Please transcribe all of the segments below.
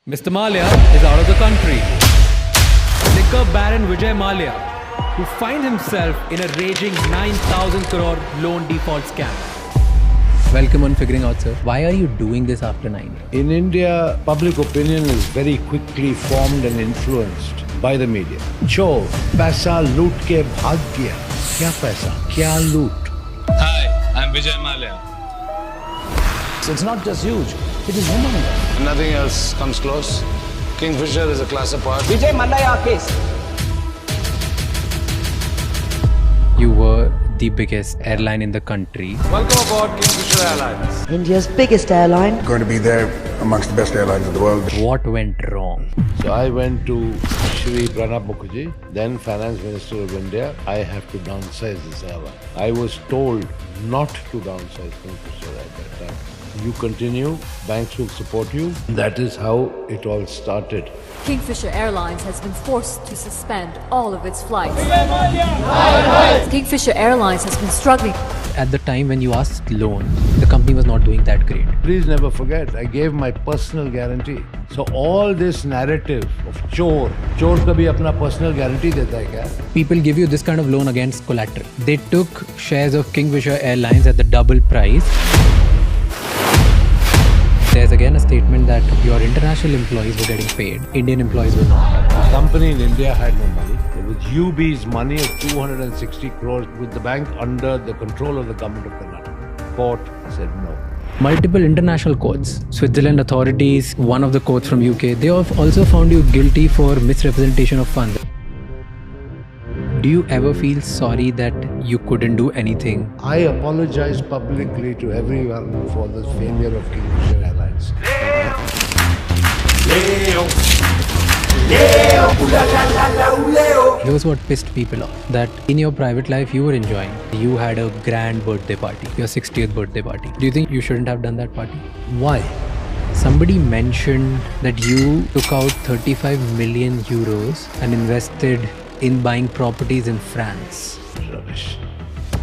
Mr. Mallya is out of the country. Liquor Baron Vijay Mallya, who finds himself in a raging 9,000 crore loan default scam. Welcome on Figuring Out, sir. Why are you doing this after 9? In India, public opinion is very quickly formed and influenced by the media. Chor, paisa loot ke bhag gaya. Kya paisa? Kya loot? Hi, I'm Vijay Mallya. So it's not just huge, it is humongous. Nothing else comes close. Kingfisher is a class apart. Vijay Mallya case. You were the biggest airline in the country. Welcome aboard Kingfisher Airlines. India's biggest airline. Going to be there amongst the best airlines in the world. What went wrong? So I went to Shri Pranab Mukherjee, then Finance Minister of India. I have to downsize this airline. I was told not to downsize Kingfisher at that time. You continue, banks will support you. That is how it all started. Kingfisher Airlines has been forced to suspend all of its flights. Kingfisher Airlines has been struggling. At the time when you asked loan, the company was not doing that great. Please never forget, I gave my personal guarantee. So all this narrative of chor kabhi apna personal guarantee deta hai kya? People give you this kind of loan against collateral. They took shares of Kingfisher Airlines at the double price. There's again a statement that your international employees were getting paid, Indian employees were not. The company in India had no money. It was UB's money of 260 crores with the bank under the control of the government of Karnataka. Court said no. Multiple international courts, Switzerland authorities, one of the courts from UK, they have also found you guilty for misrepresentation of funds. Do you ever feel sorry that you couldn't do anything? I apologize publicly to everyone for the failure of Kingfisher Airlines. Here's what pissed people off. That in your private life you were enjoying. You had a grand birthday party, your 60th birthday party. Do you think you shouldn't have done that party? Why? Somebody mentioned that you took out 35 million euros and invested in buying properties in France. Rubbish.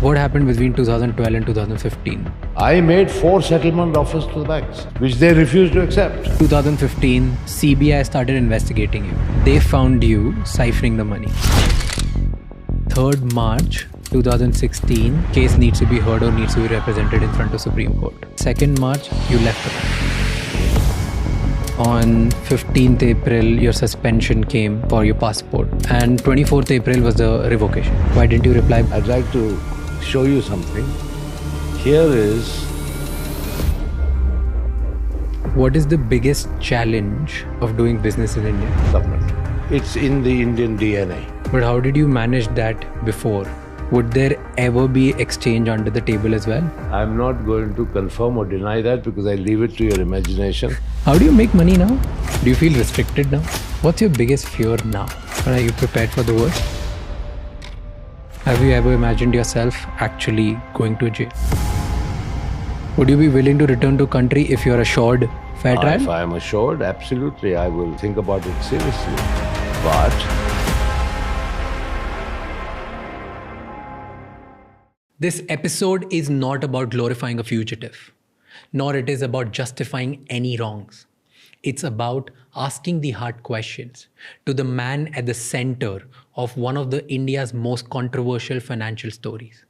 What happened between 2012 and 2015? I made 4 settlement offers to the banks, which they refused to accept. 2015, CBI started investigating you. They found you siphoning the money. 3rd March 2016, case needs to be heard or needs to be represented in front of Supreme Court. 2nd March, you left the bank. On 15th April, your suspension came for your passport. And 24th April was the revocation. Why didn't you reply? I'd like to show you something. Here is... What is the biggest challenge of doing business in India? government. It's in the Indian DNA. But how did you manage that before? Would there ever be exchange under the table as well? I'm not going to confirm or deny that because I leave it to your imagination. How do you make money now? Do you feel restricted now? What's your biggest fear now? Or are you prepared for the worst? Have you ever imagined yourself actually going to jail? Would you be willing to return to country if you're assured fair trial? If I am assured, absolutely, I will think about it seriously. But This episode is not about glorifying a fugitive, nor it is about justifying any wrongs. It's about asking the hard questions to the man at the center of one of the India's most controversial financial stories.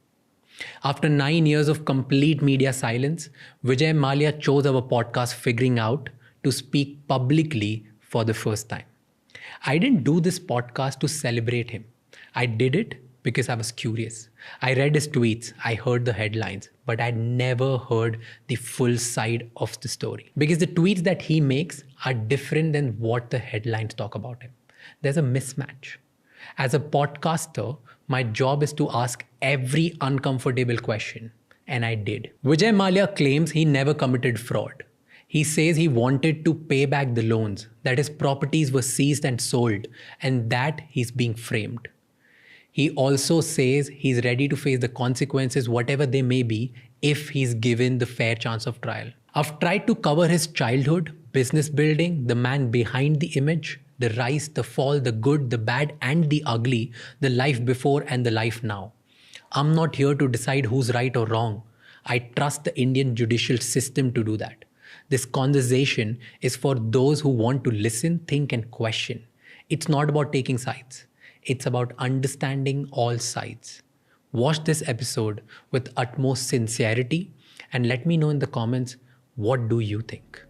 After 9 years of complete media silence, Vijay Mallya chose our podcast Figuring Out to speak publicly for the first time. I didn't do this podcast to celebrate him. I did it because I was curious. I read his tweets, I heard the headlines, but I'd never heard the full side of the story. Because the tweets that he makes are different than what the headlines talk about him. There's a mismatch. As a podcaster, my job is to ask every uncomfortable question, and I did. Vijay Mallya claims he never committed fraud. He says he wanted to pay back the loans, that his properties were seized and sold, and that he's being framed. He also says he's ready to face the consequences, whatever they may be, if he's given the fair chance of trial. I've tried to cover his childhood, business building, the man behind the image, the rise, the fall, the good, the bad, and the ugly, the life before and the life now. I'm not here to decide who's right or wrong. I trust the Indian judicial system to do that. This conversation is for those who want to listen, think, and question. It's not about taking sides. It's about understanding all sides. Watch this episode with utmost sincerity and let me know in the comments, what do you think?